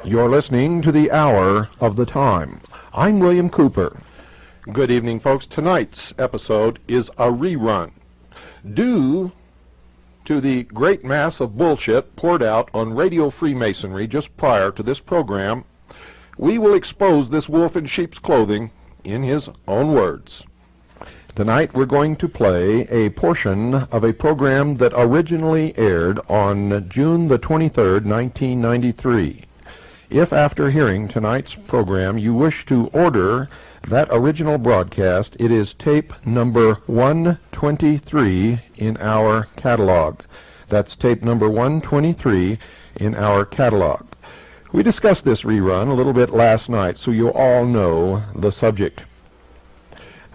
You're listening to the Hour of the Time. I'm William Cooper. Good evening, folks. Tonight's episode is a rerun. Due to the great mass of bullshit poured out on Radio Freemasonry just prior to this program, we will expose this wolf in sheep's clothing in his own words. Tonight we're going to play a portion of a program that originally aired on June the 23rd, 1993. If after hearing tonight's program you wish to order that original broadcast, it is tape number 123 in our catalog. That's tape number 123 in our catalog. We discussed this rerun a little bit last night, so you all know the subject.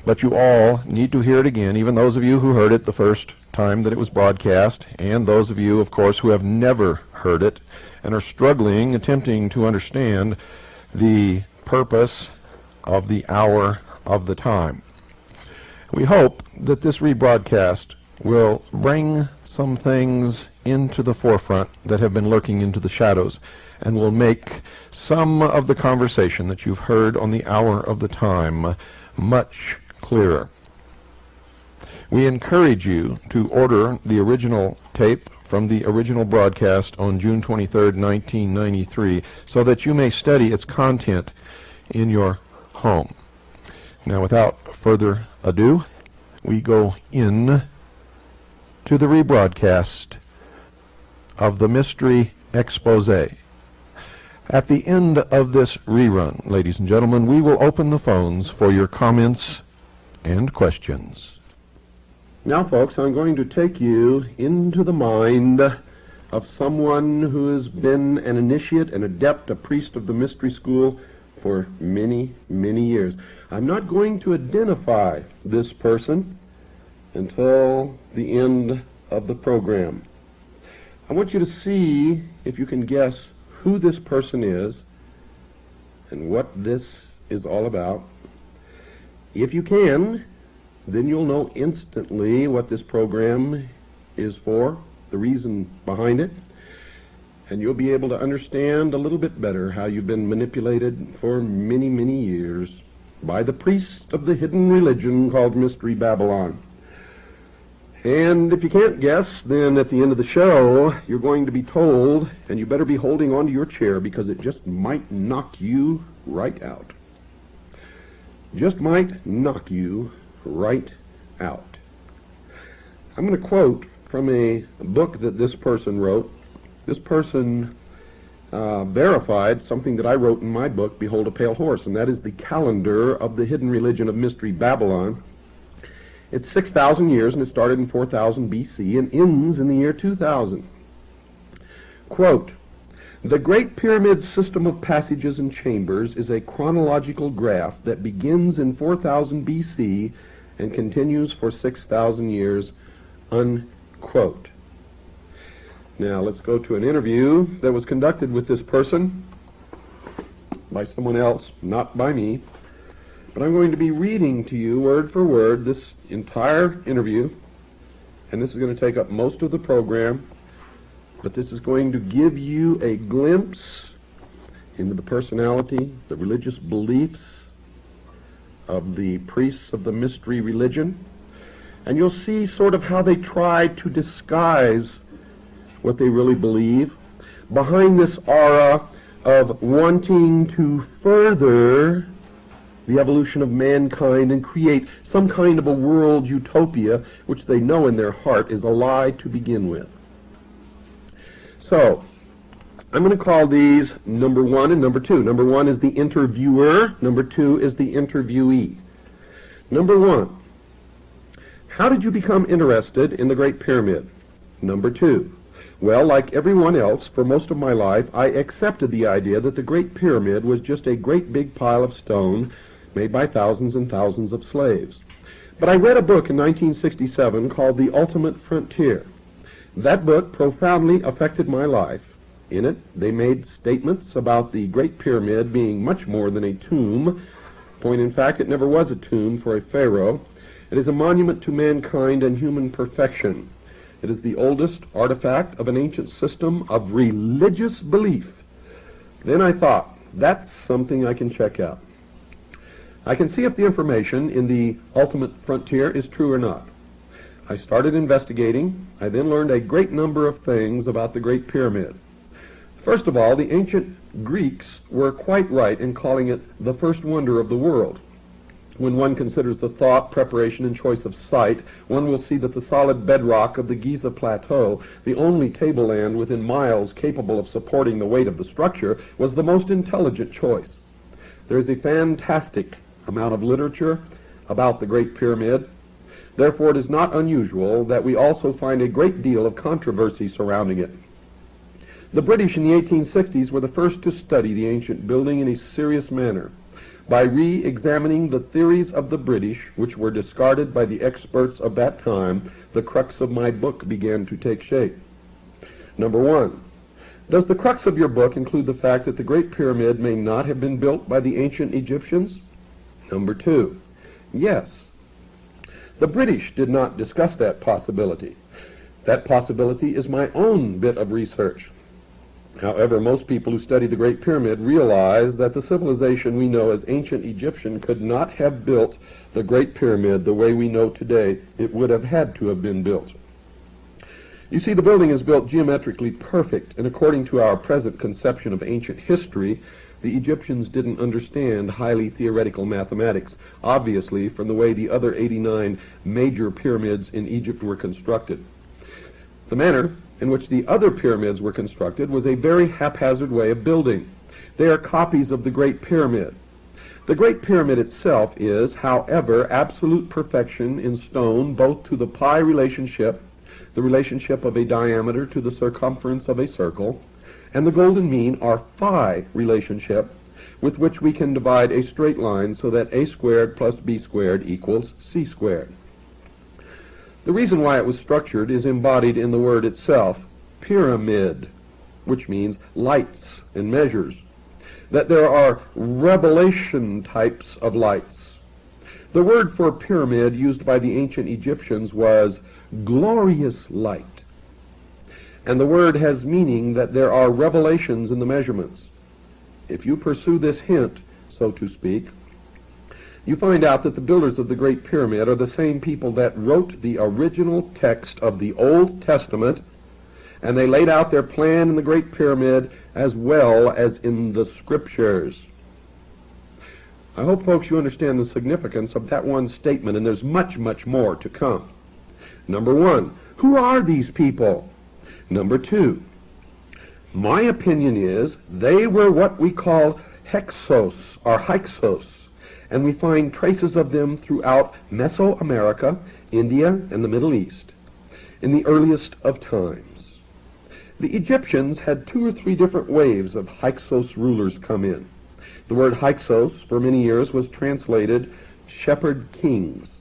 But you all need to hear it again, even those of you who heard it the first time that it was broadcast, and those of you, of course, who have never heard it and are struggling, attempting to understand the purpose of the Hour of the Time. We hope that this rebroadcast will bring some things into the forefront that have been lurking into the shadows, and will make some of the conversation that you've heard on the Hour of the Time much clearer. We encourage you to order the original tape from the original broadcast on June 23rd, 1993, so that you may study its content in your home. Now, without further ado, we go in to the rebroadcast of the Mystery Exposé. At the end of this rerun, ladies and gentlemen, we will open the phones for your comments and questions. Now, folks, I'm going to take you into the mind of someone who has been an initiate, an adept, a priest of the mystery school for many, many years. I'm not going to identify this person until the end of the program. I want you to see if you can guess who this person is and what this is all about. If you can, then you'll know instantly what this program is for, the reason behind it, and you'll be able to understand a little bit better how you've been manipulated for many, many years by the priest of the hidden religion called Mystery Babylon. And if you can't guess, then at the end of the show, you're going to be told, and you better be holding on to your chair because it just might knock you right out. Just might knock you right out. I'm going to quote from a book that this person wrote. This person verified something that I wrote in my book, Behold a Pale Horse, and that is the calendar of the hidden religion of Mystery Babylon. It's 6,000 years, and it started in 4000 BC and ends in the year 2000. Quote, "The Great Pyramid system of passages and chambers is a chronological graph that begins in 4000 BC and continues for 6,000 years," unquote. Now let's go to an interview that was conducted with this person by someone else, not by me. But I'm going to be reading to you word for word this entire interview, and this is going to take up most of the program, but this is going to give you a glimpse into the personality, the religious beliefs of the priests of the mystery religion, and you'll see sort of how they try to disguise what they really believe behind this aura of wanting to further the evolution of mankind and create some kind of a world utopia which they know in their heart is a lie to begin with. So, I'm going to call these number 1 and number 2. Number 1 is the interviewer. Number 2 is the interviewee. Number 1, how did you become interested in the Great Pyramid? Number 2, well, like everyone else, for most of my life, I accepted the idea that the Great Pyramid was just a great big pile of stone made by thousands and thousands of slaves. But I read a book in 1967 called The Ultimate Frontier. That book profoundly affected my life. In it, they made statements about the Great Pyramid being much more than a tomb. Point in fact, it never was a tomb for a pharaoh. It is a monument to mankind and human perfection. It is the oldest artifact of an ancient system of religious belief. Then I thought, that's something I can check out. I can see if the information in the Ultimate Frontier is true or not. I started investigating. I then learned a great number of things about the Great Pyramid. First of all, the ancient Greeks were quite right in calling it the first wonder of the world. When one considers the thought, preparation, and choice of site, one will see that the solid bedrock of the Giza Plateau, the only tableland within miles capable of supporting the weight of the structure, was the most intelligent choice. There is a fantastic amount of literature about the Great Pyramid. Therefore, it is not unusual that we also find a great deal of controversy surrounding it. The British in the 1860s were the first to study the ancient building in a serious manner. By re-examining the theories of the British, which were discarded by the experts of that time, the crux of my book began to take shape. Number 1, does the crux of your book include the fact that the Great Pyramid may not have been built by the ancient Egyptians? Number 2, yes. The British did not discuss that possibility. That possibility is my own bit of research. However, most people who study the Great Pyramid realize that the civilization we know as ancient Egyptian could not have built the Great Pyramid the way we know today. It would have had to have been built. You see, the building is built geometrically perfect, and according to our present conception of ancient history, the Egyptians didn't understand highly theoretical mathematics, obviously from the way the other 89 major pyramids in Egypt were constructed. The manner in which the other pyramids were constructed was a very haphazard way of building. They are copies of the Great Pyramid. The Great Pyramid itself is, however, absolute perfection in stone, both to the pi relationship, the relationship of a diameter to the circumference of a circle, and the golden mean, or phi relationship, with which we can divide a straight line so that a squared plus b squared equals c squared. The reason why it was structured is embodied in the word itself, pyramid, which means lights and measures, that there are revelation types of lights. The word for pyramid used by the ancient Egyptians was glorious light, and the word has meaning that there are revelations in the measurements. If you pursue this hint, so to speak, you find out that the builders of the Great Pyramid are the same people that wrote the original text of the Old Testament, and they laid out their plan in the Great Pyramid as well as in the Scriptures. I hope, folks, you understand the significance of that one statement, and there's much, much more to come. Number 1, who are these people? Number 2, my opinion is they were what we call Hyksos, or Hyksos, and we find traces of them throughout Mesoamerica, India, and the Middle East, in the earliest of times. The Egyptians had 2 or 3 different waves of Hyksos rulers come in. The word Hyksos, for many years, was translated shepherd kings,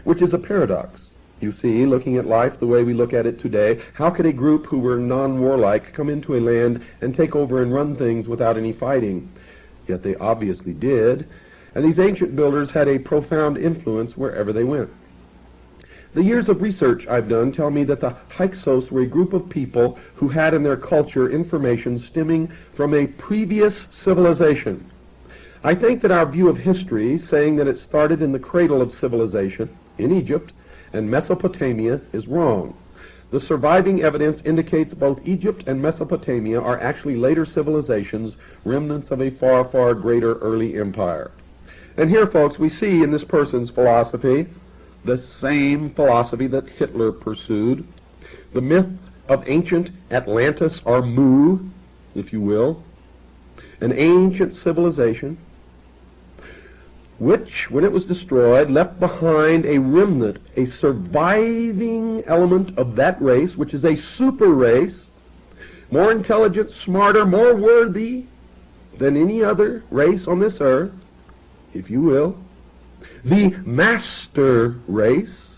which is a paradox. You see, looking at life the way we look at it today, how could a group who were non-warlike come into a land and take over and run things without any fighting? Yet they obviously did. And these ancient builders had a profound influence wherever they went. The years of research I've done tell me that the Hyksos were a group of people who had in their culture information stemming from a previous civilization. I think that our view of history, saying that it started in the cradle of civilization, in Egypt and Mesopotamia, is wrong. The surviving evidence indicates both Egypt and Mesopotamia are actually later civilizations, remnants of a far, far greater early empire. And here, folks, we see in this person's philosophy the same philosophy that Hitler pursued. The myth of ancient Atlantis, or Mu, if you will, an ancient civilization, which, when it was destroyed, left behind a remnant, a surviving element of that race, which is a super race, more intelligent, smarter, more worthy than any other race on this earth, if you will, the master race.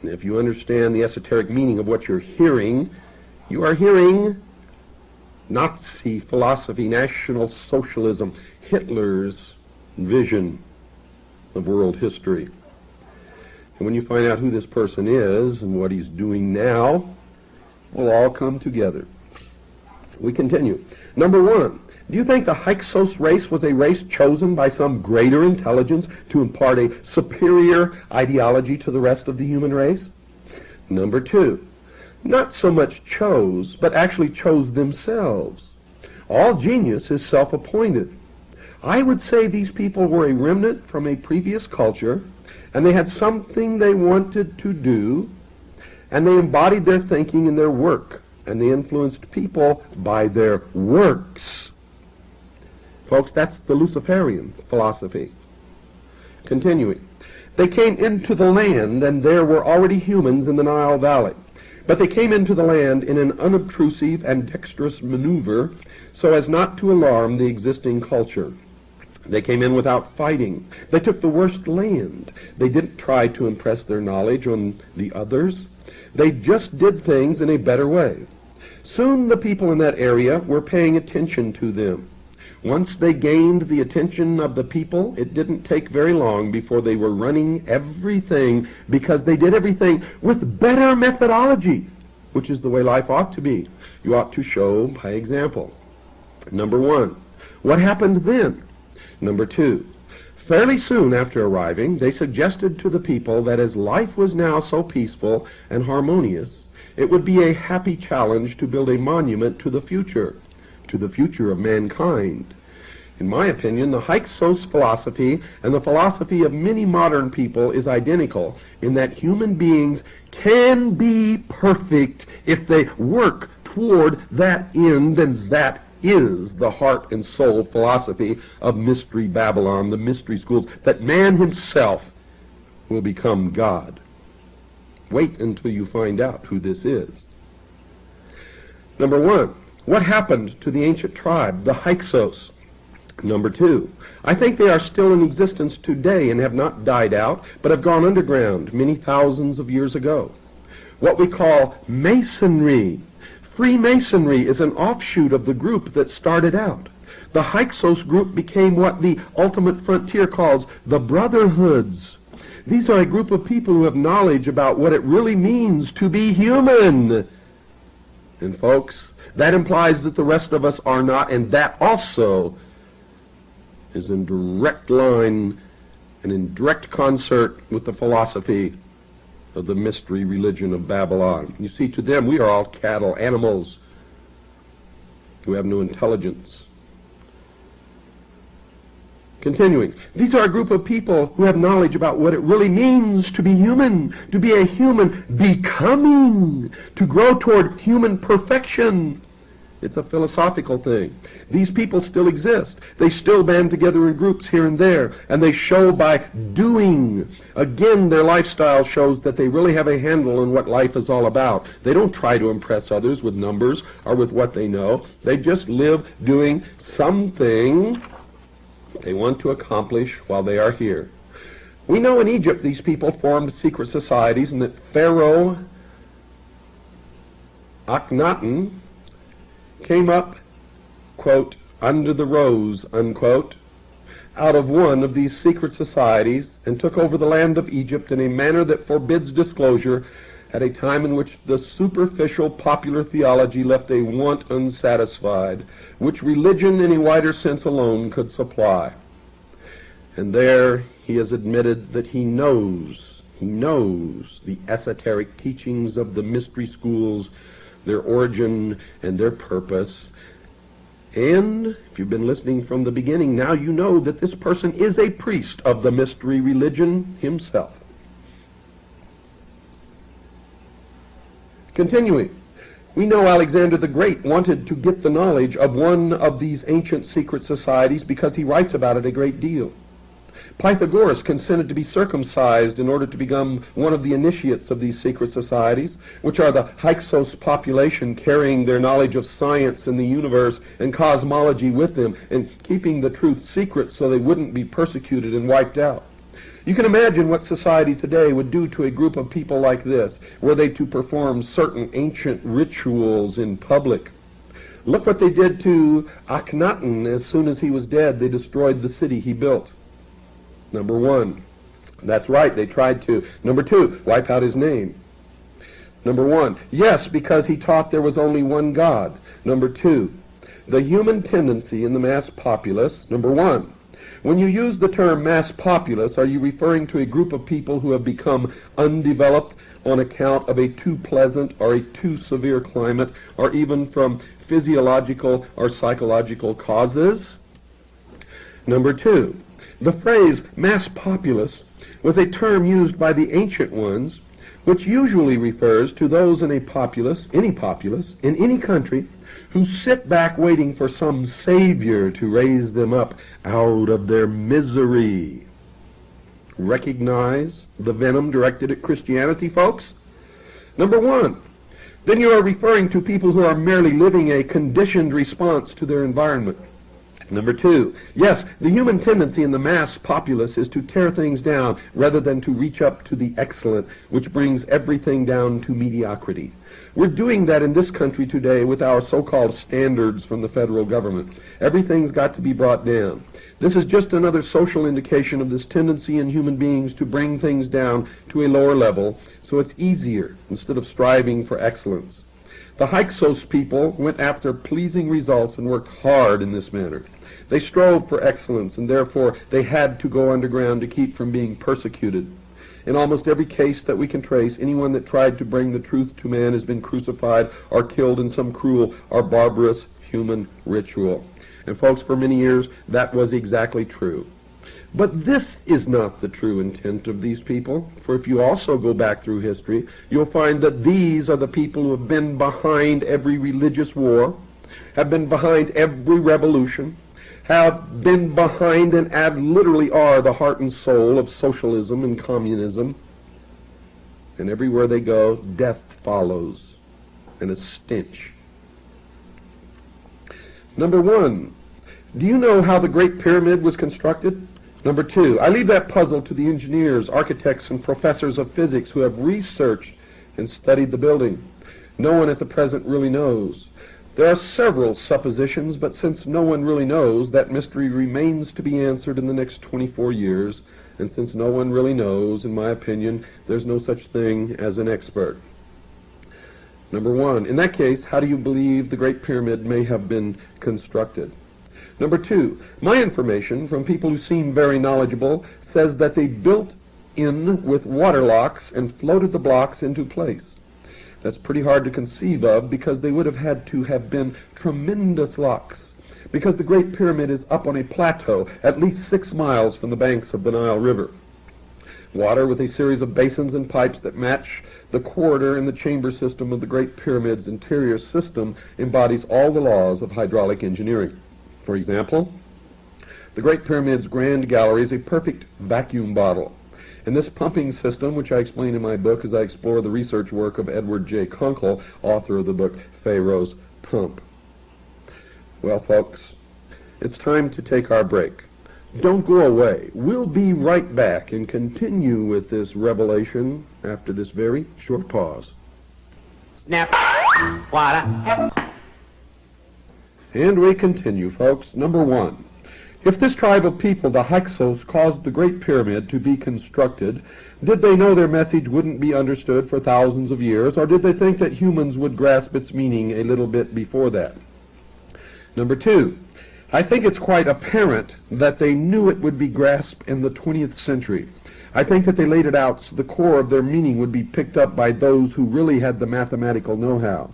And if you understand the esoteric meaning of what you're hearing, you are hearing Nazi philosophy, National Socialism, Hitler's vision of world history. And when you find out who this person is and what he's doing now, we'll all come together. We continue. Number one, do you think the Hyksos race was a race chosen by some greater intelligence to impart a superior ideology to the rest of the human race? Number two, not so much chose, but actually chose themselves. All genius is self-appointed. I would say these people were a remnant from a previous culture, and they had something they wanted to do, and they embodied their thinking in their work, and they influenced people by their works. Folks, that's the Luciferian philosophy. Continuing. They came into the land, and there were already humans in the Nile Valley. But they came into the land in an unobtrusive and dexterous maneuver so as not to alarm the existing culture. They came in without fighting. They took the worst land. They didn't try to impress their knowledge on the others. They just did things in a better way. Soon the people in that area were paying attention to them. Once they gained the attention of the people, it didn't take very long before they were running everything, because they did everything with better methodology, which is the way life ought to be. You ought to show by example. Number one, what happened then? Number two, fairly soon after arriving, they suggested to the people that as life was now so peaceful and harmonious, it would be a happy challenge to build a monument to the future of mankind. In my opinion, the Hyksos philosophy and the philosophy of many modern people is identical in that human beings can be perfect if they work toward that end, and that is the heart and soul philosophy of Mystery Babylon, the mystery schools, that man himself will become God. Wait until you find out who this is. Number one, what happened to the ancient tribe, the Hyksos? Number two, I think they are still in existence today and have not died out, but have gone underground many thousands of years ago. What we call Masonry. Freemasonry is an offshoot of the group that started out. The Hyksos group became what the ultimate frontier calls the Brotherhoods. These are a group of people who have knowledge about what it really means to be human. And folks, that implies that the rest of us are not, and that also is in direct line and in direct concert with the philosophy of the mystery religion of Babylon. You see, to them we are all cattle, animals who have no intelligence. Continuing, these are a group of people who have knowledge about what it really means to be human, to be a human becoming, to grow toward human perfection. It's a philosophical thing. These people still exist. They still band together in groups here and there, and they show by doing. Again, their lifestyle shows that they really have a handle on what life is all about. They don't try to impress others with numbers or with what they know. They just live doing something they want to accomplish while they are here. We know in Egypt these people formed secret societies, and that Pharaoh Akhenaten came up, quote, under the rose, unquote, out of one of these secret societies, and took over the land of Egypt in a manner that forbids disclosure at a time in which the superficial popular theology left a want unsatisfied, which religion in a wider sense alone could supply. And there he has admitted that he knows the esoteric teachings of the mystery schools, their origin and their purpose, And if you've been listening from the beginning, now you know that this person is a priest of the mystery religion himself. Continuing, we know Alexander the Great wanted to get the knowledge of one of these ancient secret societies because he writes about it a great deal. Pythagoras consented to be circumcised in order to become one of the initiates of these secret societies, which are the Hyksos population carrying their knowledge of science and the universe and cosmology with them and keeping the truth secret so they wouldn't be persecuted and wiped out. You can imagine what society today would do to a group of people like this, were they to perform certain ancient rituals in public. Look what they did to Akhenaten. As soon as he was dead, they destroyed the city he built. Number one. That's right, they tried to. Number two, wipe out his name. Number one, yes, because he taught there was only one God. Number two, the human tendency in the mass populace. Number one, when you use the term mass populace, are you referring to a group of people who have become undeveloped on account of a too pleasant or a too severe climate, or even from physiological or psychological causes? Number two, the phrase mass populace was a term used by the ancient ones, which usually refers to those in a populace, in any country, who sit back waiting for some savior to raise them up out of their misery. Recognize the venom directed at Christianity, folks? Number one, then you are referring to people who are merely living a conditioned response to their environment. Number two, yes, the human tendency in the mass populace is to tear things down rather than to reach up to the excellent, which brings everything down to mediocrity. We're doing that in this country today with our so-called standards from the federal government. Everything's got to be brought down. This is just another social indication of this tendency in human beings to bring things down to a lower level so it's easier instead of striving for excellence. The Hyksos people went after pleasing results and worked hard in this manner. They strove for excellence, and therefore they had to go underground to keep from being persecuted. In almost every case that we can trace, anyone that tried to bring the truth to man has been crucified or killed in some cruel or barbarous human ritual. And folks, for many years, that was exactly true. But this is not the true intent of these people, for if you also go back through history, you'll find that these are the people who have been behind every religious war, have been behind every revolution, have been behind and literally are the heart and soul of socialism and communism. And everywhere they go, death follows, and a stench. Number one, do you know how the Great Pyramid was constructed? Number two, I leave that puzzle to the engineers, architects, and professors of physics who have researched and studied the building. No one at the present really knows. There are several suppositions, but since no one really knows, that mystery remains to be answered in the next 24 years, and since no one really knows, in my opinion, there's no such thing as an expert. Number one, in that case, how do you believe the Great Pyramid may have been constructed? Number two, my information from people who seem very knowledgeable says that they built in with water locks and floated the blocks into place. That's pretty hard to conceive of because they would have had to have been tremendous locks, because the Great Pyramid is up on a plateau at least 6 miles from the banks of the Nile River. Water with a series of basins and pipes that match the corridor in the chamber system of the Great Pyramid's interior system embodies all the laws of hydraulic engineering. For example, the Great Pyramid's Grand Gallery is a perfect vacuum bottle. And this pumping system, which I explain in my book as I explore the research work of Edward J. Kunkel, author of the book Pharaoh's Pump. Well, folks, it's time to take our break. Don't go away. We'll be right back and continue with this revelation after this very short pause. Snap. Water. And we continue, folks. Number one. If this tribe of people, the Hyksos, caused the Great Pyramid to be constructed, did they know their message wouldn't be understood for thousands of years, or did they think that humans would grasp its meaning a little bit before that? Number two, I think it's quite apparent that they knew it would be grasped in the 20th century. I think that they laid it out so the core of their meaning would be picked up by those who really had the mathematical know-how.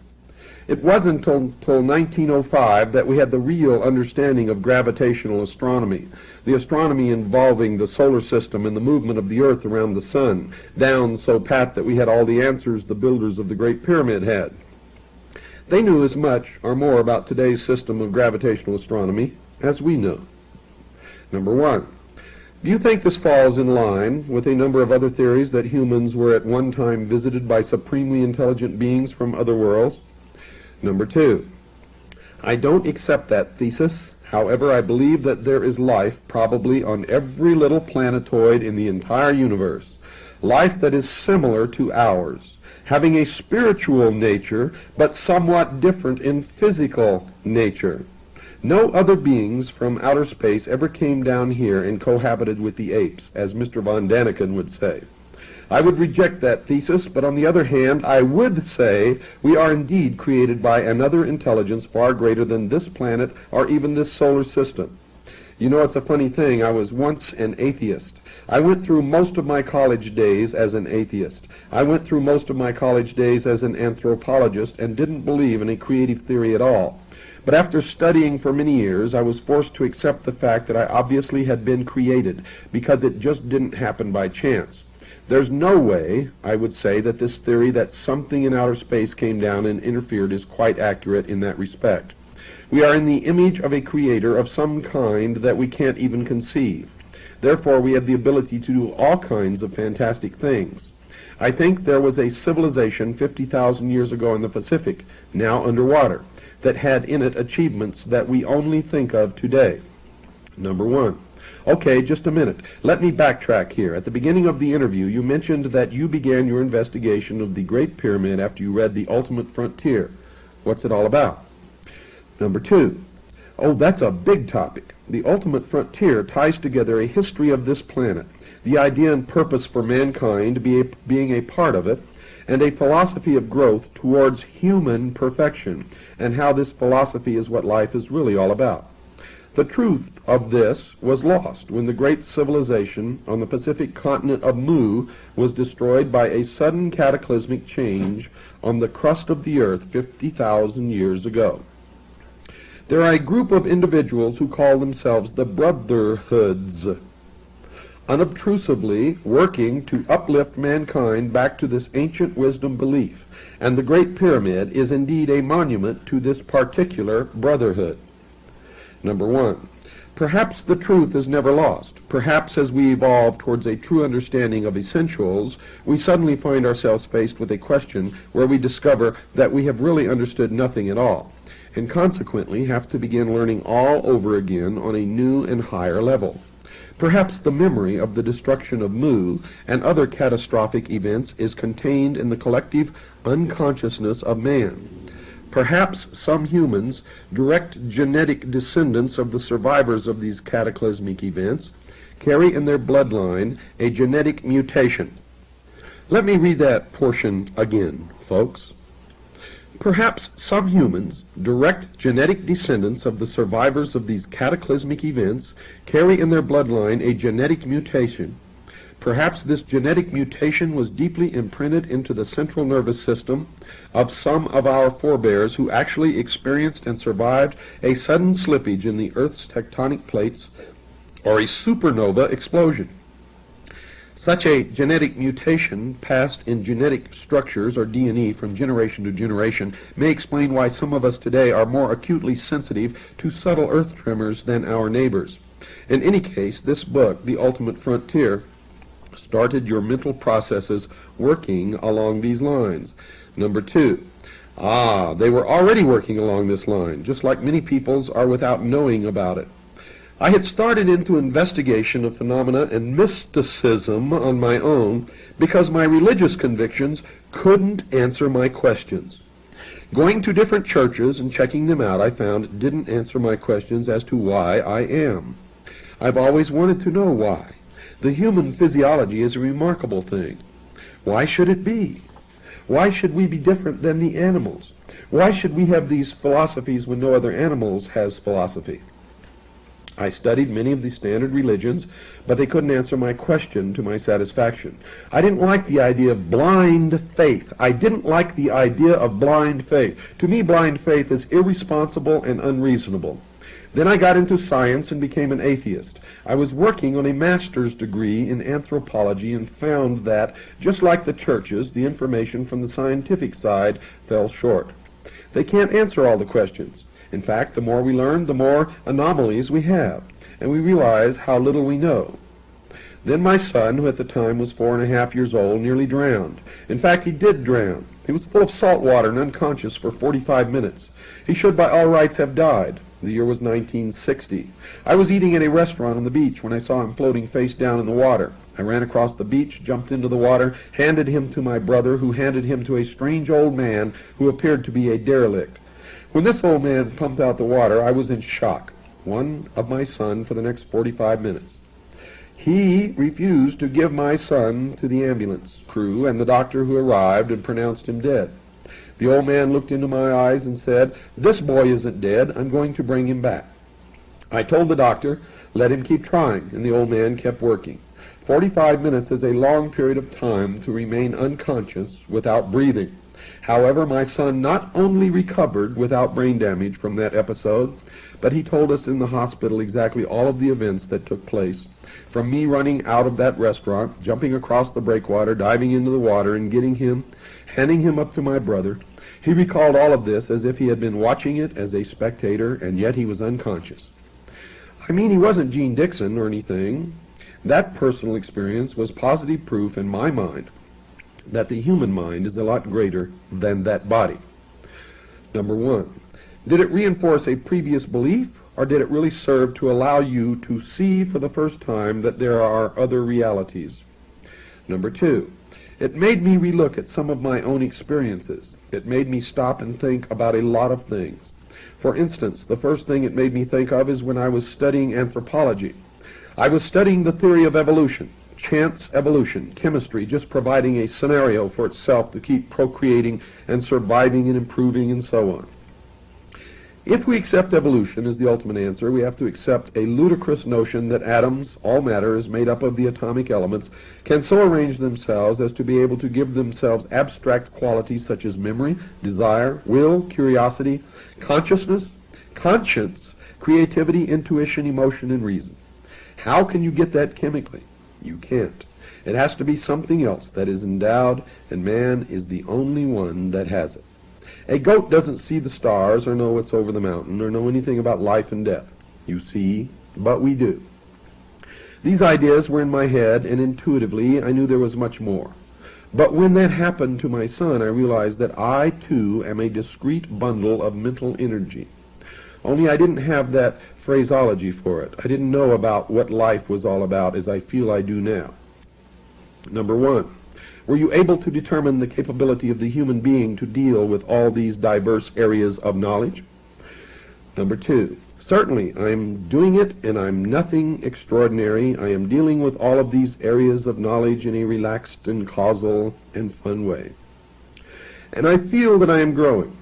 It wasn't until 1905 that we had the real understanding of gravitational astronomy, the astronomy involving the solar system and the movement of the Earth around the sun, down so pat that we had all the answers the builders of the Great Pyramid had. They knew as much or more about today's system of gravitational astronomy as we know. Number one, do you think this falls in line with a number of other theories that humans were at one time visited by supremely intelligent beings from other worlds? Number two, I don't accept that thesis. However, I believe that there is life probably on every little planetoid in the entire universe. Life that is similar to ours, having a spiritual nature, but somewhat different in physical nature. No other beings from outer space ever came down here and cohabited with the apes, as Mr. von Daniken would say. I would reject that thesis, but on the other hand, I would say we are indeed created by another intelligence far greater than this planet or even this solar system. You know, it's a funny thing. I was once an atheist. I went through most of my college days as an atheist. I went through most of my college days as an anthropologist and didn't believe in a creative theory at all. But after studying for many years, I was forced to accept the fact that I obviously had been created, because it just didn't happen by chance. There's no way, I would say, that this theory that something in outer space came down and interfered is quite accurate in that respect. We are in the image of a creator of some kind that we can't even conceive. Therefore, we have the ability to do all kinds of fantastic things. I think there was a civilization 50,000 years ago in the Pacific, now underwater, that had in it achievements that we only think of today. Number one. Okay, just a minute. Let me backtrack here. At the beginning of the interview, you mentioned that you began your investigation of the Great Pyramid after you read The Ultimate Frontier. What's it all about? Number two. Oh, that's a big topic. The Ultimate Frontier ties together a history of this planet, the idea and purpose for mankind being a part of it, and a philosophy of growth towards human perfection, and how this philosophy is what life is really all about. The truth of this was lost when the great civilization on the Pacific continent of Mu was destroyed by a sudden cataclysmic change on the crust of the earth 50,000 years ago. There are a group of individuals who call themselves the Brotherhoods, unobtrusively working to uplift mankind back to this ancient wisdom belief, and the Great Pyramid is indeed a monument to this particular brotherhood. Number one, perhaps the truth is never lost. Perhaps as we evolve towards a true understanding of essentials, we suddenly find ourselves faced with a question where we discover that we have really understood nothing at all, and consequently have to begin learning all over again on a new and higher level. Perhaps the memory of the destruction of Mu and other catastrophic events is contained in the collective unconsciousness of man. Perhaps some humans, direct genetic descendants of the survivors of these cataclysmic events, carry in their bloodline a genetic mutation. Let me read that portion again, folks. Perhaps some humans, direct genetic descendants of the survivors of these cataclysmic events, carry in their bloodline a genetic mutation. Perhaps this genetic mutation was deeply imprinted into the central nervous system of some of our forebears who actually experienced and survived a sudden slippage in the Earth's tectonic plates or a supernova explosion. Such a genetic mutation passed in genetic structures, or DNA, from generation to generation may explain why some of us today are more acutely sensitive to subtle earth tremors than our neighbors. In any case, this book, The Ultimate Frontier, started your mental processes working along these lines. Number two, they were already working along this line, just like many people's are without knowing about it. I had started into investigation of phenomena and mysticism on my own because my religious convictions couldn't answer my questions. Going to different churches and checking them out, I found didn't answer my questions as to why I am. I've always wanted to know why. The human physiology is a remarkable thing. Why should it be? Why should we be different than the animals? Why should we have these philosophies when no other animals has philosophy? I studied many of the standard religions, but they couldn't answer my question to my satisfaction. I didn't like the idea of blind faith. I didn't like the idea of blind faith. To me, blind faith is irresponsible and unreasonable. Then I got into science and became an atheist. I was working on a master's degree in anthropology and found that, just like the churches, the information from the scientific side fell short. They can't answer all the questions. In fact, the more we learn, the more anomalies we have, and we realize how little we know. Then my son, who at the time was 4.5 years old, nearly drowned. In fact, he did drown. He was full of salt water and unconscious for 45 minutes. He should by all rights have died. The year was 1960. I was eating at a restaurant on the beach when I saw him floating face down in the water. I ran across the beach, jumped into the water, handed him to my brother, who handed him to a strange old man who appeared to be a derelict. When this old man pumped out the water, I was in shock, one of my son, for the next 45 minutes. He refused to give my son to the ambulance crew and the doctor who arrived and pronounced him dead. The old man looked into my eyes and said, "This boy isn't dead. I'm going to bring him back." I told the doctor, let him keep trying, and the old man kept working. 45 minutes is a long period of time to remain unconscious without breathing. However, my son not only recovered without brain damage from that episode, but he told us in the hospital exactly all of the events that took place. From me running out of that restaurant, jumping across the breakwater, diving into the water, and getting him, handing him up to my brother. He recalled all of this as if he had been watching it as a spectator, and yet he was unconscious. I mean, he wasn't Gene Dixon or anything. That personal experience was positive proof in my mind that the human mind is a lot greater than that body. Number one, did it reinforce a previous belief, or did it really serve to allow you to see for the first time that there are other realities? Number two, it made me relook at some of my own experiences. It made me stop and think about a lot of things. For instance, the first thing it made me think of is when I was studying anthropology. I was studying the theory of evolution. Chance evolution, chemistry just providing a scenario for itself to keep procreating and surviving and improving and so on. If we accept evolution as the ultimate answer, we have to accept a ludicrous notion that atoms, all matter, is made up of the atomic elements, can so arrange themselves as to be able to give themselves abstract qualities such as memory, desire, will, curiosity, consciousness, conscience, creativity, intuition, emotion, and reason. How can you get that chemically? You can't. It has to be something else that is endowed, and man is the only one that has it. A goat doesn't see the stars or know what's over the mountain or know anything about life and death. You see, but we do. These ideas were in my head, and intuitively I knew there was much more. But when that happened to my son, I realized that I, too, am a discrete bundle of mental energy. Only I didn't have that phraseology for it. I didn't know about what life was all about as I feel I do now. Number one, were you able to determine the capability of the human being to deal with all these diverse areas of knowledge? Number two, certainly I am doing it, and I'm nothing extraordinary. I am dealing with all of these areas of knowledge in a relaxed and causal and fun way. And I feel that I am growing.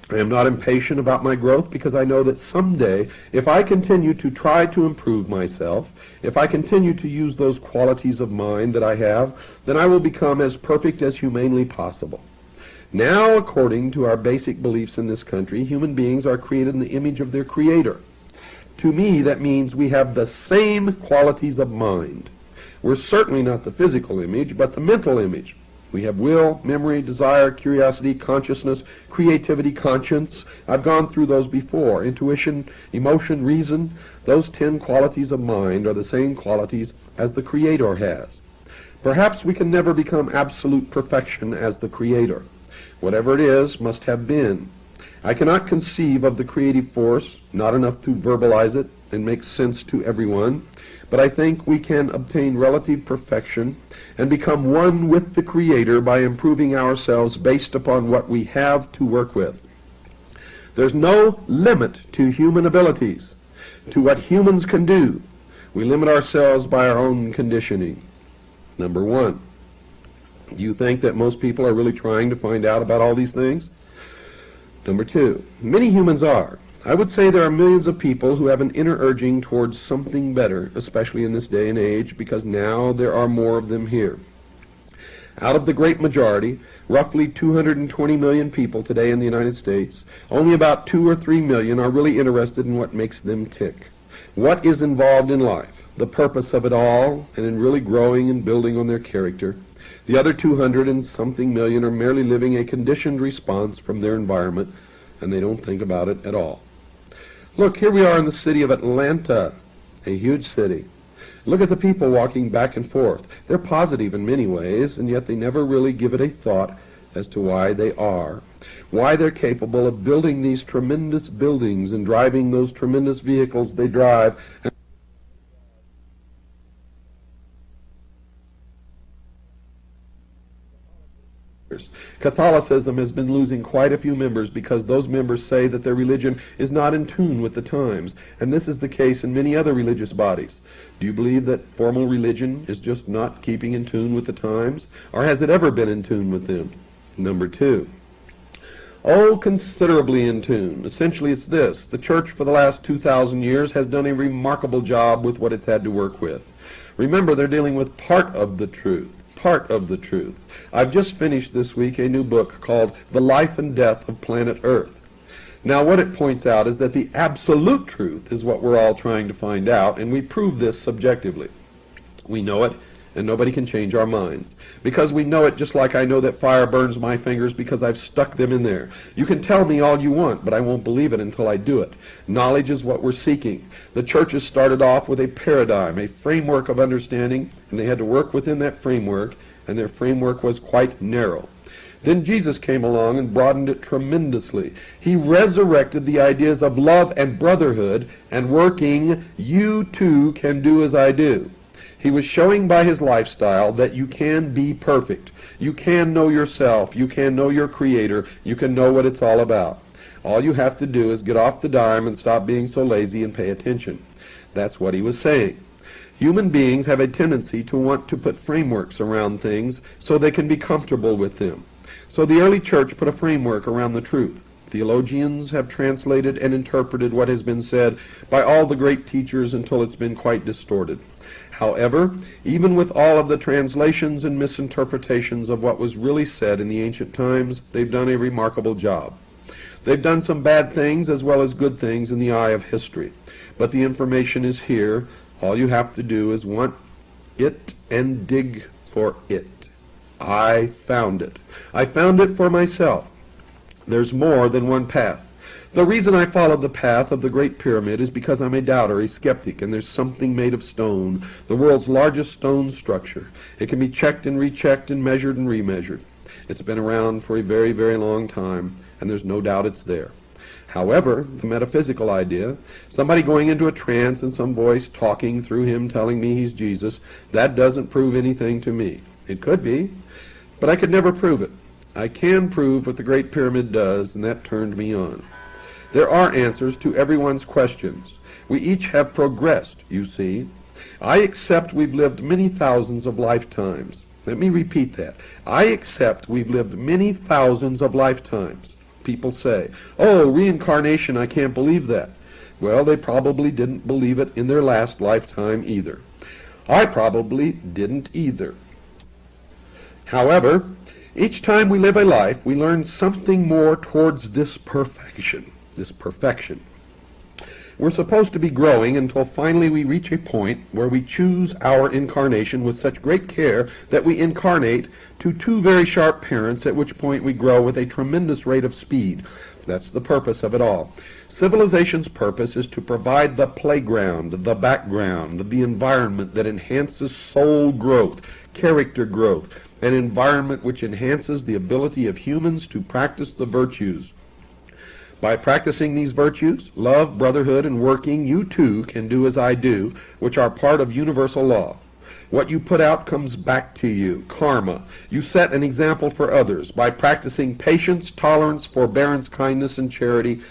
I am not impatient about my growth because I know that someday, if I continue to try to improve myself, if I continue to use those qualities of mind that I have, then I will become as perfect as humanly possible. Now, according to our basic beliefs in this country, human beings are created in the image of their Creator. To me, that means we have the same qualities of mind. We're certainly not the physical image, but the mental image. We have will, memory, desire, curiosity, consciousness, creativity, conscience. I've gone through those before. Intuition, emotion, reason. Those 10 qualities of mind are the same qualities as the Creator has. Perhaps we can never become absolute perfection as the Creator. Whatever it is must have been. I cannot conceive of the creative force, not enough to verbalize it and make sense to everyone, but I think we can obtain relative perfection and become one with the Creator by improving ourselves based upon what we have to work with. There's no limit to human abilities, to what humans can do. We limit ourselves by our own conditioning. Number one, do you think that most people are really trying to find out about all these things? Number two, many humans are. I would say there are millions of people who have an inner urging towards something better, especially in this day and age, because now there are more of them here. Out of the great majority, roughly 220 million people today in the United States, only about 2 or 3 million are really interested in what makes them tick. What is involved in life, the purpose of it all, and in really growing and building on their character. The other 200 and something million are merely living a conditioned response from their environment, and they don't think about it at all. Look, here we are in the city of Atlanta, a huge city. Look at the people walking back and forth. They're positive in many ways, and yet they never really give it a thought as to why they are, why they're capable of building these tremendous buildings and driving those tremendous vehicles they drive. Catholicism has been losing quite a few members because those members say that their religion is not in tune with the times, and this is the case in many other religious bodies. Do you believe that formal religion is just not keeping in tune with the times, or has it ever been in tune with them? Number 2. Oh, considerably in tune. Essentially it's this: the church for the last 2,000 years has done a remarkable job with what it's had to work with. Remember, they're dealing with part of the truth. Part of the truth. I've just finished this week a new book called The Life and Death of Planet Earth. Now what it points out is that the absolute truth is what we're all trying to find out, and we prove this subjectively. We know it, and nobody can change our minds. Because we know it just like I know that fire burns my fingers because I've stuck them in there. You can tell me all you want, but I won't believe it until I do it. Knowledge is what we're seeking. The churches started off with a paradigm, a framework of understanding, and they had to work within that framework, and their framework was quite narrow. Then Jesus came along and broadened it tremendously. He resurrected the ideas of love and brotherhood, and working, you too can do as I do. He was showing by his lifestyle that you can be perfect. You can know yourself. You can know your Creator. You can know what it's all about. All you have to do is get off the dime and stop being so lazy and pay attention. That's what he was saying. Human beings have a tendency to want to put frameworks around things so they can be comfortable with them. So the early church put a framework around the truth. Theologians have translated and interpreted what has been said by all the great teachers until it's been quite distorted. However, even with all of the translations and misinterpretations of what was really said in the ancient times, they've done a remarkable job. They've done some bad things as well as good things in the eye of history. But the information is here. All you have to do is want it and dig for it. I found it. I found it for myself. There's more than one path. The reason I followed the path of the Great Pyramid is because I'm a doubter, a skeptic, and there's something made of stone, the world's largest stone structure. It can be checked and rechecked and measured and remeasured. It's been around for a very, very long time, and there's no doubt it's there. However, the metaphysical idea, somebody going into a trance and some voice talking through him telling me he's Jesus, that doesn't prove anything to me. It could be, but I could never prove it. I can prove what the Great Pyramid does, and that turned me on. There are answers to everyone's questions. We each have progressed, you see. I accept we've lived many thousands of lifetimes. Let me repeat that. I accept we've lived many thousands of lifetimes. People say, oh, reincarnation, I can't believe that. Well, they probably didn't believe it in their last lifetime either. I probably didn't either. However, each time we live a life, we learn something more towards this perfection. We're supposed to be growing until finally we reach a point where we choose our incarnation with such great care that we incarnate to two very sharp parents, at which point we grow with a tremendous rate of speed. That's the purpose of it all. Civilization's purpose is to provide the playground, the background, the environment that enhances soul growth, character growth, an environment which enhances the ability of humans to practice the virtues. By practicing these virtues, love, brotherhood, and working, you too can do as I do, which are part of universal law. What you put out comes back to you, karma. You set an example for others by practicing patience, tolerance, forbearance, kindness, and charity.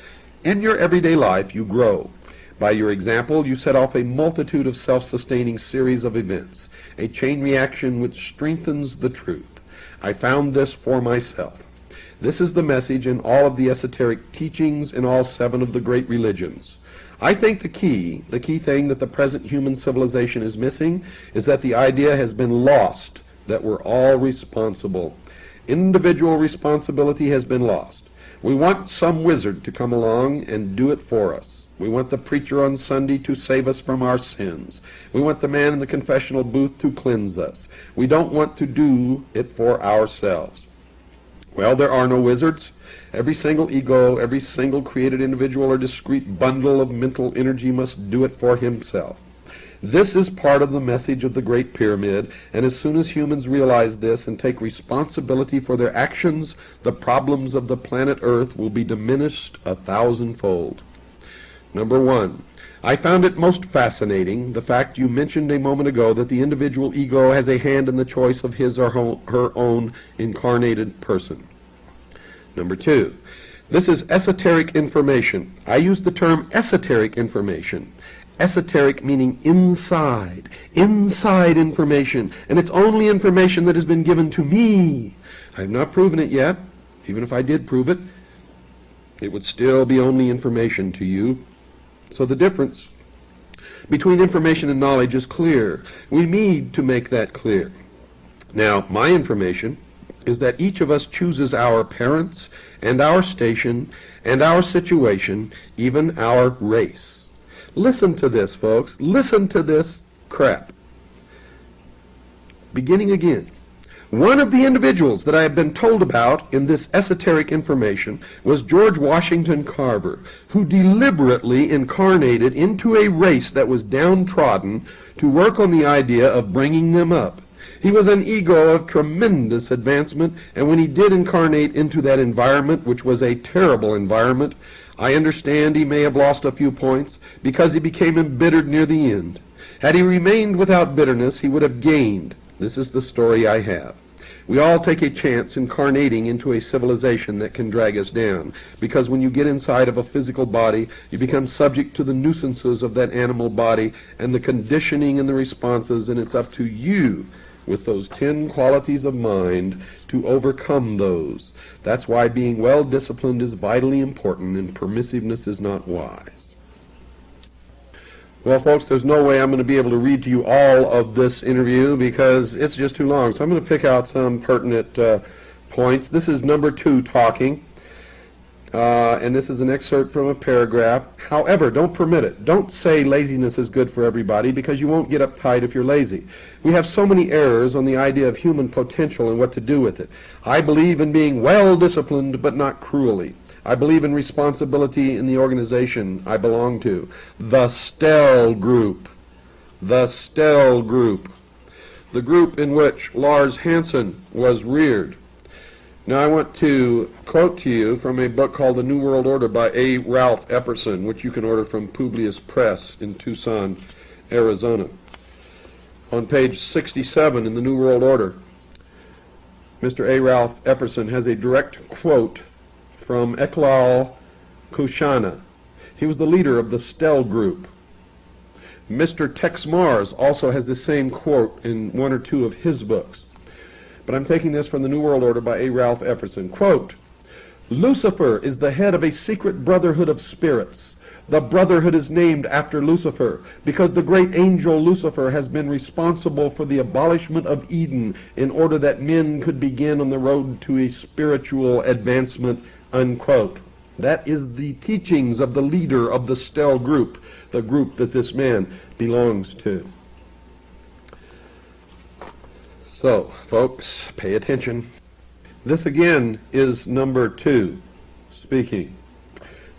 In your everyday life, you grow. By your example, you set off a multitude of self-sustaining series of events, a chain reaction which strengthens the truth. I found this for myself. This is the message in all of the esoteric teachings in all 7 of the great religions. I think the key thing that the present human civilization is missing is that the idea has been lost that we're all responsible. Individual responsibility has been lost. We want some wizard to come along and do it for us. We want the preacher on Sunday to save us from our sins. We want the man in the confessional booth to cleanse us. We don't want to do it for ourselves. Well, there are no wizards. Every single ego, every single created individual or discrete bundle of mental energy must do it for himself. This is part of the message of the Great Pyramid, and as soon as humans realize this and take responsibility for their actions, the problems of the planet Earth will be diminished 1,000-fold. Number 1. I found it most fascinating, the fact you mentioned a moment ago that the individual ego has a hand in the choice of his or her own incarnated person. Number 2. This is esoteric information. I use the term esoteric information. Esoteric meaning inside information, and it's only information that has been given to me. I have not proven it yet. Even if I did prove it, it would still be only information to you. So the difference between information and knowledge is clear. We need to make that clear. Now, my information is that each of us chooses our parents and our station and our situation, even our race. Listen to this, folks. Listen to this crap. Beginning again. One of the individuals that I have been told about in this esoteric information was George Washington Carver, who deliberately incarnated into a race that was downtrodden to work on the idea of bringing them up. He was an ego of tremendous advancement, and when he did incarnate into that environment, which was a terrible environment, I understand he may have lost a few points because he became embittered near the end. Had he remained without bitterness, he would have gained. This is the story I have. We all take a chance incarnating into a civilization that can drag us down, because when you get inside of a physical body, you become subject to the nuisances of that animal body and the conditioning and the responses, and it's up to you with those 10 qualities of mind to overcome those. That's why being well disciplined is vitally important and permissiveness is not wise. Well, folks, there's no way I'm going to be able to read to you all of this interview because it's just too long. So I'm going to pick out some pertinent points. This is number 2 talking. And this is an excerpt from a paragraph. However, don't permit it. Don't say laziness is good for everybody because you won't get uptight if you're lazy. We have so many errors on the idea of human potential and what to do with it. I believe in being well disciplined but not cruelly. I believe in responsibility in the organization I belong to. The STEL group. The STEL group. The group in which Lars Hansen was reared. Now I want to quote to you from a book called The New World Order by A. Ralph Epperson, which you can order from Publius Press in Tucson, Arizona. On page 67 in The New World Order, Mr. A. Ralph Epperson has a direct quote from Eklal Kushana. He was the leader of the STEL group. Mr. Tex Mars also has the same quote in 1 or 2 of his books. But I'm taking this from the New World Order by A. Ralph Epperson. Quote, Lucifer is the head of a secret brotherhood of spirits. The brotherhood is named after Lucifer because the great angel Lucifer has been responsible for the abolishment of Eden in order that men could begin on the road to a spiritual advancement, unquote. That is the teachings of the leader of the STEL group, the group that this man belongs to. So, folks, pay attention. This again is number 2 speaking.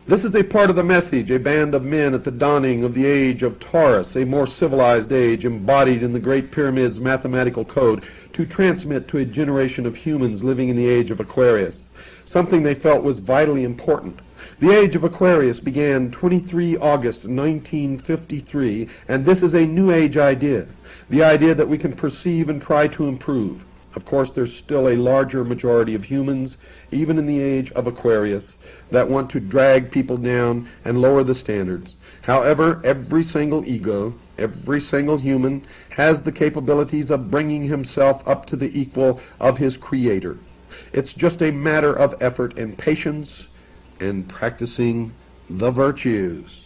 This is a part of the message, a band of men at the dawning of the age of Taurus, a more civilized age embodied in the Great Pyramid's mathematical code, to transmit to a generation of humans living in the age of Aquarius, something they felt was vitally important. The age of Aquarius began 23 August 1953, and this is a New Age idea, the idea that we can perceive and try to improve. Of course, there's still a larger majority of humans, even in the age of Aquarius, that want to drag people down and lower the standards. However, every single ego, every single human, has the capabilities of bringing himself up to the equal of his Creator. It's just a matter of effort and patience and practicing the virtues.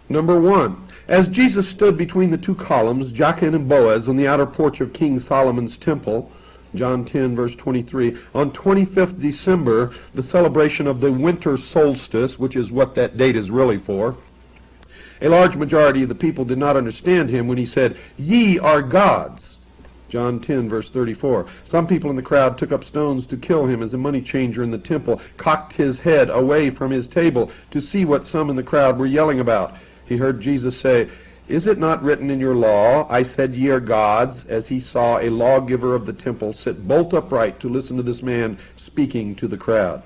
Number 1. As Jesus stood between the two columns, Jachin and Boaz, on the outer porch of King Solomon's temple, John 10, verse 23, on 25th December, the celebration of the winter solstice, which is what that date is really for, a large majority of the people did not understand him when he said, "Ye are gods." John 10, verse 34. Some people in the crowd took up stones to kill him as a money changer in the temple cocked his head away from his table to see what some in the crowd were yelling about. He heard Jesus say, "Is it not written in your law, I said ye are gods," as he saw a lawgiver of the temple sit bolt upright to listen to this man speaking to the crowd.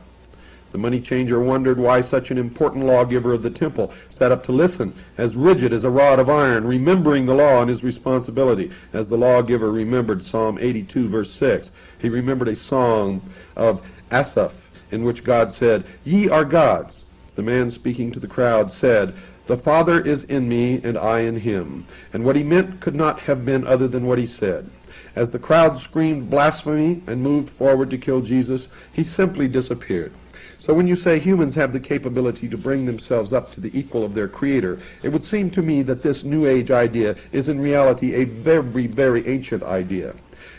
The money changer wondered why such an important lawgiver of the temple sat up to listen, as rigid as a rod of iron, remembering the law and his responsibility, as the lawgiver remembered Psalm 82, verse 6. He remembered a song of Asaph in which God said, "Ye are gods." The man speaking to the crowd said, "The Father is in me, and I in him." And what he meant could not have been other than what he said. As the crowd screamed blasphemy and moved forward to kill Jesus, he simply disappeared. So when you say humans have the capability to bring themselves up to the equal of their Creator, it would seem to me that this New Age idea is in reality a very, very ancient idea.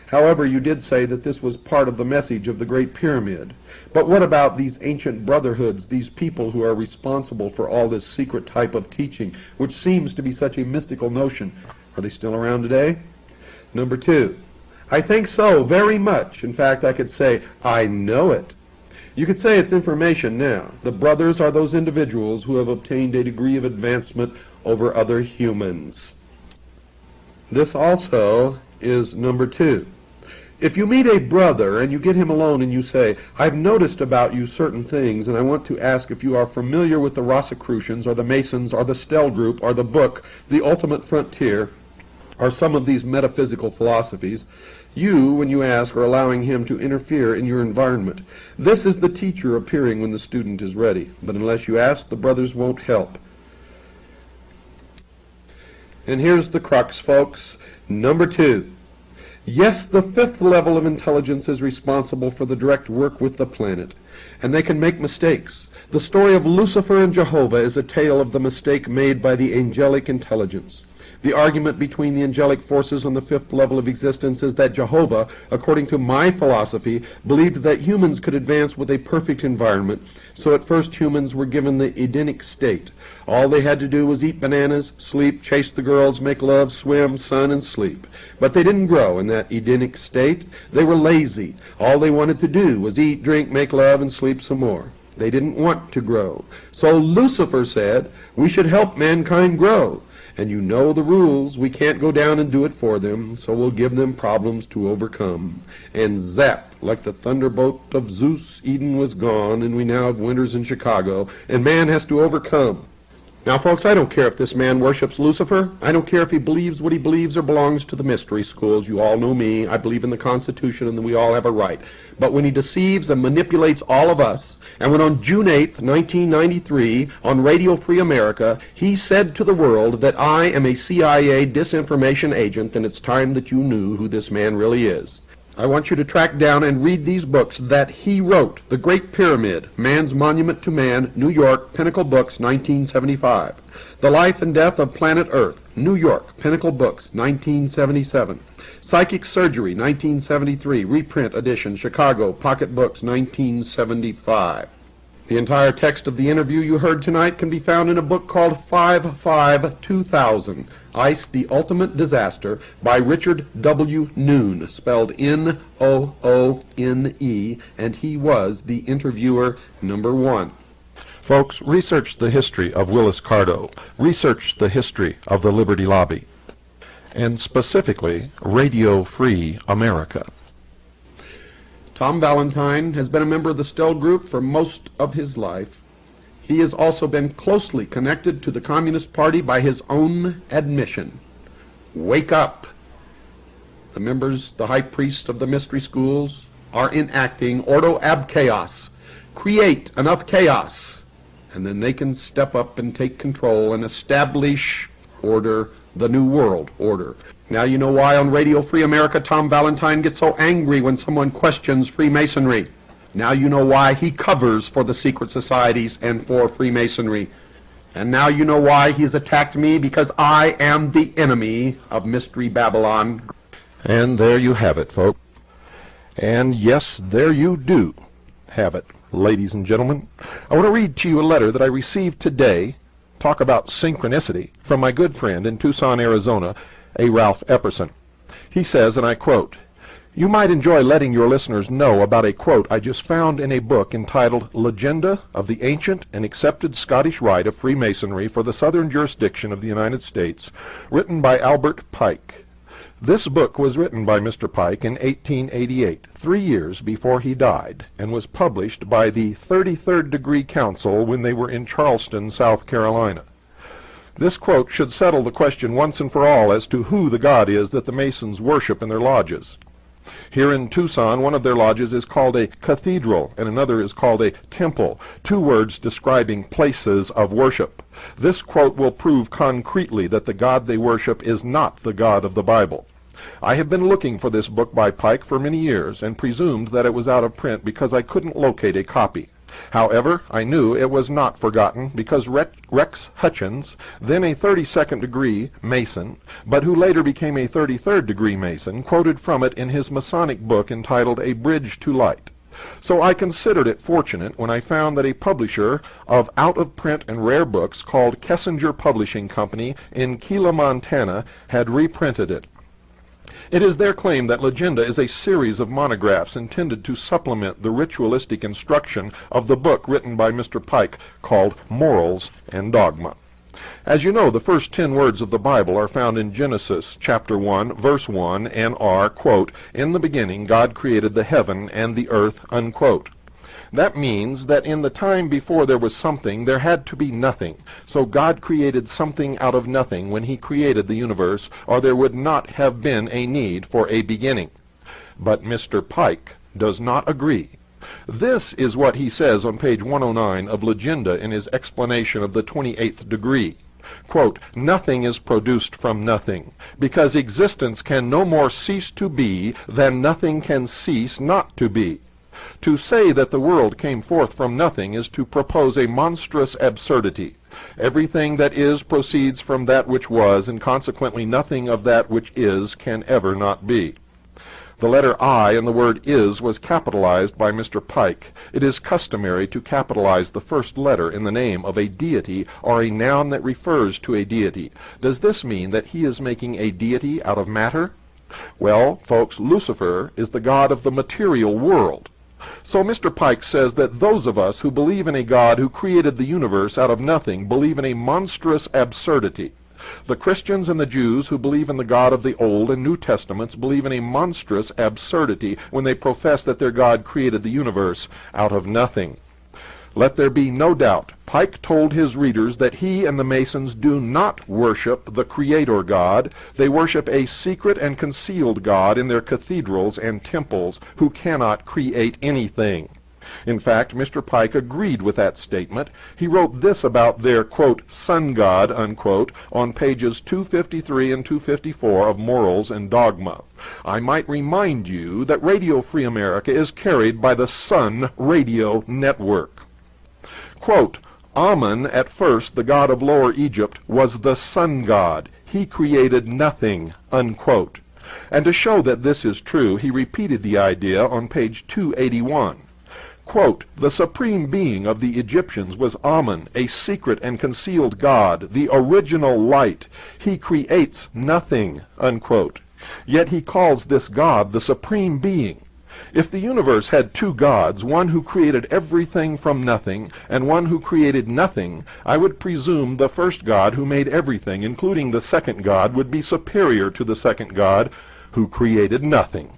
However, you did say that this was part of the message of the Great Pyramid. But what about these ancient brotherhoods, these people who are responsible for all this secret type of teaching, which seems to be such a mystical notion? Are they still around today? Number 2, I think so, very much. In fact, I could say, I know it. You could say it's information now. The brothers are those individuals who have obtained a degree of advancement over other humans. This also is number 2. If you meet a brother and you get him alone and you say, "I've noticed about you certain things, and I want to ask if you are familiar with the Rosicrucians or the Masons or the Stell Group or the book, The Ultimate Frontier, or some of these metaphysical philosophies," you, when you ask, are allowing him to interfere in your environment. This is the teacher appearing when the student is ready. But unless you ask, the brothers won't help. And here's the crux, folks. Number 2. Yes, the 5th level of intelligence is responsible for the direct work with the planet, and they can make mistakes. The story of Lucifer and Jehovah is a tale of the mistake made by the angelic intelligence. The argument between the angelic forces on the 5th level of existence is that Jehovah, according to my philosophy, believed that humans could advance with a perfect environment, so at first humans were given the Edenic state. All they had to do was eat bananas, sleep, chase the girls, make love, swim, sun, and sleep. But they didn't grow in that Edenic state. They were lazy. All they wanted to do was eat, drink, make love, and sleep some more. They didn't want to grow. So Lucifer said, we should help mankind grow. And you know the rules. We can't go down and do it for them, so we'll give them problems to overcome. And zap, like the thunderbolt of Zeus, Eden was gone, and we now have winters in Chicago, and man has to overcome. Now, folks, I don't care if this man worships Lucifer. I don't care if he believes what he believes or belongs to the mystery schools. You all know me. I believe in the Constitution and that we all have a right. But when he deceives and manipulates all of us, and when on June 8th, 1993, on Radio Free America, he said to the world that I am a CIA disinformation agent, then it's time that you knew who this man really is. I want you to track down and read these books that he wrote. The Great Pyramid, Man's Monument to Man, New York, Pinnacle Books, 1975. The Life and Death of Planet Earth, New York, Pinnacle Books, 1977. Psychic Surgery, 1973, reprint edition, Chicago, Pocket Books, 1975. The entire text of the interview you heard tonight can be found in a book called 5-5-2000, Ice, the Ultimate Disaster, by Richard W. Noone, spelled Noone, and he was the interviewer number 1. Folks, research the history of Willis Carto. Research the history of the Liberty Lobby. And specifically, Radio Free America. Tom Valentine has been a member of the Stell Group for most of his life. He has also been closely connected to the Communist Party by his own admission. Wake up! The members, the high priests of the mystery schools, are enacting ordo ab chaos. Create enough chaos, and then they can step up and take control and establish order, the New World Order. Now you know why on Radio Free America Tom Valentine gets so angry when someone questions Freemasonry. Now you know why he covers for the secret societies and for Freemasonry. And now you know why he's attacked me, because I am the enemy of Mystery Babylon. And there you have it, folks. And yes, there you do have it, ladies and gentlemen. I want to read to you a letter that I received today, talk about synchronicity, from my good friend in Tucson, Arizona, A. Ralph Epperson. He says, and I quote, "You might enjoy letting your listeners know about a quote I just found in a book entitled Legenda of the Ancient and Accepted Scottish Rite of Freemasonry for the Southern Jurisdiction of the United States, written by Albert Pike. This book was written by Mr. Pike in 1888, 3 years before he died, and was published by the 33rd Degree Council when they were in Charleston, South Carolina. This quote should settle the question once and for all as to who the God is that the Masons worship in their lodges. Here in Tucson, one of their lodges is called a cathedral, and another is called a temple, 2 words describing places of worship. This quote will prove concretely that the God they worship is not the God of the Bible. I have been looking for this book by Pike for many years, and presumed that it was out of print because I couldn't locate a copy. However, I knew it was not forgotten because Rex Hutchins, then a 32nd degree Mason, but who later became a 33rd degree Mason, quoted from it in his Masonic book entitled A Bridge to Light. So I considered it fortunate when I found that a publisher of out-of-print and rare books called Kessinger Publishing Company in Keela, Montana, had reprinted it. It is their claim that Legenda is a series of monographs intended to supplement the ritualistic instruction of the book written by Mr. Pike called Morals and Dogma. As you know, the first 10 words of the Bible are found in Genesis chapter 1, verse 1, and are, quote, "In the beginning God created the heaven and the earth," unquote. That means that in the time before there was something, there had to be nothing. So God created something out of nothing when he created the universe, or there would not have been a need for a beginning. But Mr. Pike does not agree. This is what he says on page 109 of Legenda in his explanation of the 28th degree. Quote, "Nothing is produced from nothing, because existence can no more cease to be than nothing can cease not to be. To say that the world came forth from nothing is to propose a monstrous absurdity. Everything that is proceeds from that which was, and consequently nothing of that which is can ever not be." The letter I in the word is was capitalized by Mr. Pike. It is customary to capitalize the first letter in the name of a deity or a noun that refers to a deity. Does this mean that he is making a deity out of matter? Well, folks, Lucifer is the god of the material world. So Mr. Pike says that those of us who believe in a God who created the universe out of nothing believe in a monstrous absurdity. The Christians and the Jews who believe in the God of the Old and New Testaments believe in a monstrous absurdity when they profess that their God created the universe out of nothing. Let there be no doubt, Pike told his readers that he and the Masons do not worship the Creator God. They worship a secret and concealed God in their cathedrals and temples who cannot create anything. In fact, Mr. Pike agreed with that statement. He wrote this about their, quote, sun god, unquote, on pages 253 and 254 of Morals and Dogma. I might remind you that Radio Free America is carried by the Sun Radio Network. Quote, Amun, at first the god of Lower Egypt, was the sun god. He created nothing, unquote. And to show that this is true, he repeated the idea on page 281. Quote, the supreme being of the Egyptians was Amun, a secret and concealed god, the original light. He creates nothing, unquote. Yet he calls this god the supreme being. If the universe had 2 gods, one who created everything from nothing, and one who created nothing, I would presume the first God who made everything, including the second God, would be superior to the second God who created nothing.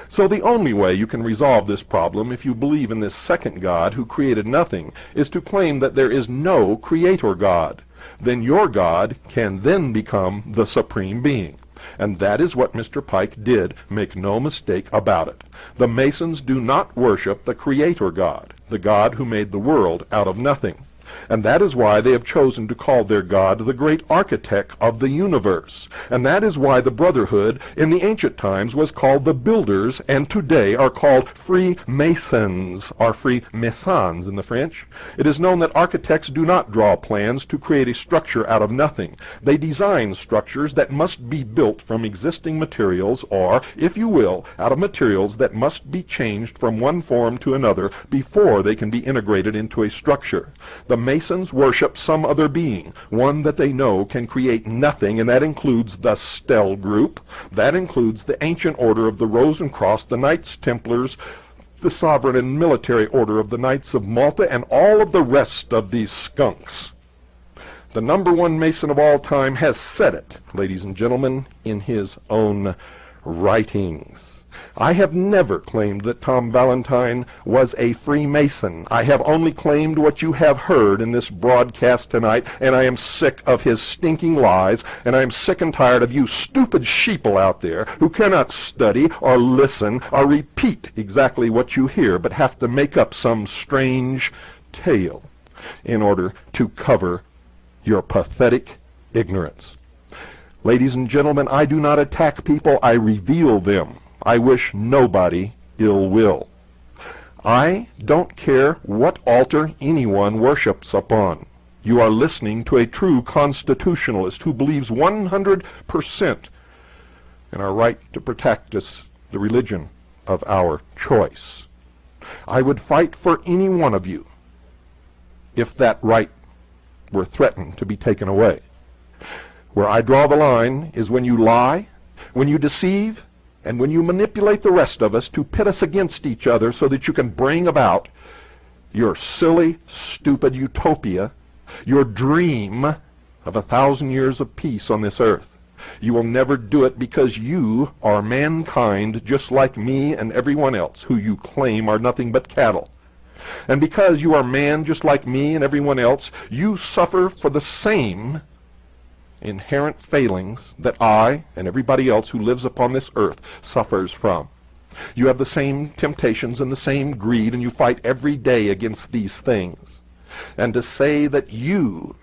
So the only way you can resolve this problem, if you believe in this second God who created nothing, is to claim that there is no Creator God. Then your God can then become the supreme being. And that is what Mr. Pike did, make no mistake about it. The Masons do not worship the Creator God, the God who made the world out of nothing. And that is why they have chosen to call their God the great architect of the universe. And that is why the Brotherhood in the ancient times was called the Builders, and today are called Freemasons, or Freemasons in the French. It is known that architects do not draw plans to create a structure out of nothing. They design structures that must be built from existing materials, or, if you will, out of materials that must be changed from one form to another before they can be integrated into a structure. The Masons worship some other being, one that they know can create nothing, and that includes the Stell group. That includes the ancient order of the Rose and Cross, the Knights Templars, the sovereign and military order of the Knights of Malta, and all of the rest of these skunks. The number one Mason of all time has said it, ladies and gentlemen, in his own writings. I have never claimed that Tom Valentine was a Freemason. I have only claimed what you have heard in this broadcast tonight, and I am sick of his stinking lies, and I am sick and tired of you stupid sheeple out there who cannot study or listen or repeat exactly what you hear, but have to make up some strange tale in order to cover your pathetic ignorance. Ladies and gentlemen, I do not attack people, I reveal them. I wish nobody ill will. I don't care what altar anyone worships upon. You are listening to a true constitutionalist who believes 100% in our right to practice the religion of our choice. I would fight for any one of you if that right were threatened to be taken away. Where I draw the line is when you lie, when you deceive, and when you manipulate the rest of us to pit us against each other so that you can bring about your silly, stupid utopia, your dream of 1,000 years of peace on this earth. You will never do it because you are mankind just like me and everyone else who you claim are nothing but cattle. And because you are man just like me and everyone else, you suffer for the same inherent failings that I and everybody else who lives upon this earth suffers from. You have the same temptations and the same greed, and you fight every day against these things. And to say that you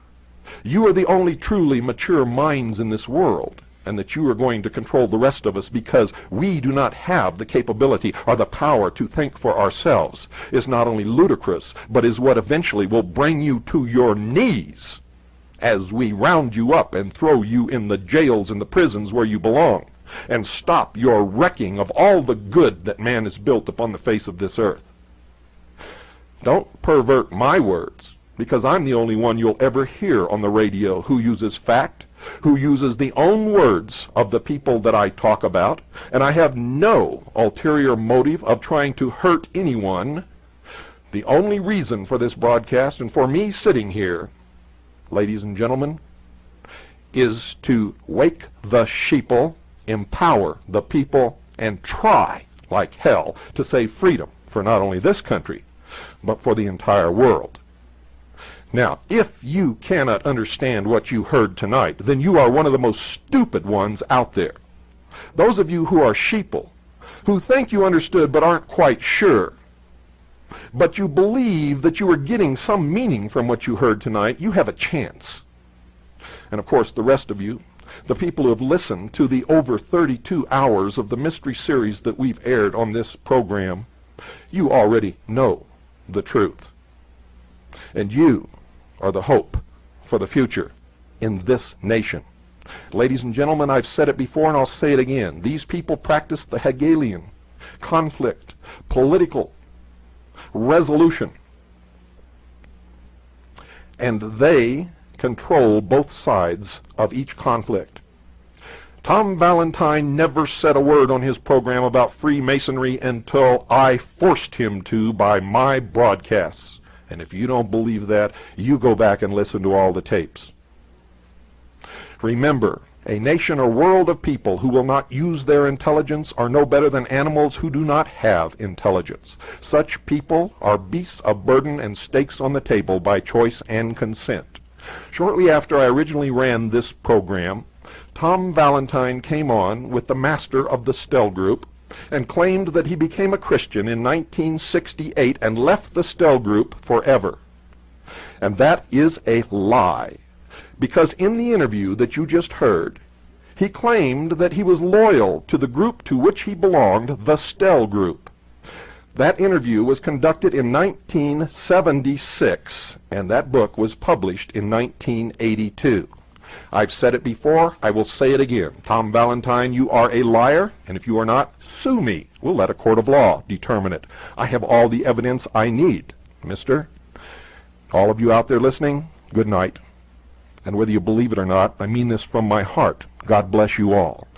are the only truly mature minds in this world, and that you are going to control the rest of us because we do not have the capability or the power to think for ourselves, is not only ludicrous, but is what eventually will bring you to your knees as we round you up and throw you in the jails and the prisons where you belong, and stop your wrecking of all the good that man has built upon the face of this earth. Don't pervert my words, because I'm the only one you'll ever hear on the radio who uses fact, who uses the own words of the people that I talk about, and I have no ulterior motive of trying to hurt anyone. The only reason for this broadcast and for me sitting here, ladies and gentlemen, is to wake the sheeple, empower the people, and try, like hell, to save freedom for not only this country, but for the entire world. Now, if you cannot understand what you heard tonight, then you are one of the most stupid ones out there. Those of you who are sheeple, who think you understood but aren't quite sure, but you believe that you are getting some meaning from what you heard tonight, you have a chance. And of course, the rest of you, the people who have listened to the over 32 hours of the mystery series that we've aired on this program, you already know the truth. And you are the hope for the future in this nation. Ladies and gentlemen, I've said it before and I'll say it again. These people practice the Hegelian conflict, political resolution, and they control both sides of each conflict. Tom Valentine never said a word on his program about Freemasonry until I forced him to by my broadcasts. And if you don't believe that, you go back and listen to all the tapes. Remember, a nation or world of people who will not use their intelligence are no better than animals who do not have intelligence. Such people are beasts of burden and stakes on the table by choice and consent. Shortly after I originally ran this program, Tom Valentine came on with the master of the Stell Group and claimed that he became a Christian in 1968 and left the Stell Group forever. And that is a lie. Because in the interview that you just heard, he claimed that he was loyal to the group to which he belonged, the Stell Group. That interview was conducted in 1976, and that book was published in 1982. I've said it before, I will say it again. Tom Valentine, you are a liar, and if you are not, sue me. We'll let a court of law determine it. I have all the evidence I need. Mister, all of you out there listening, good night. And whether you believe it or not, I mean this from my heart. God bless you all.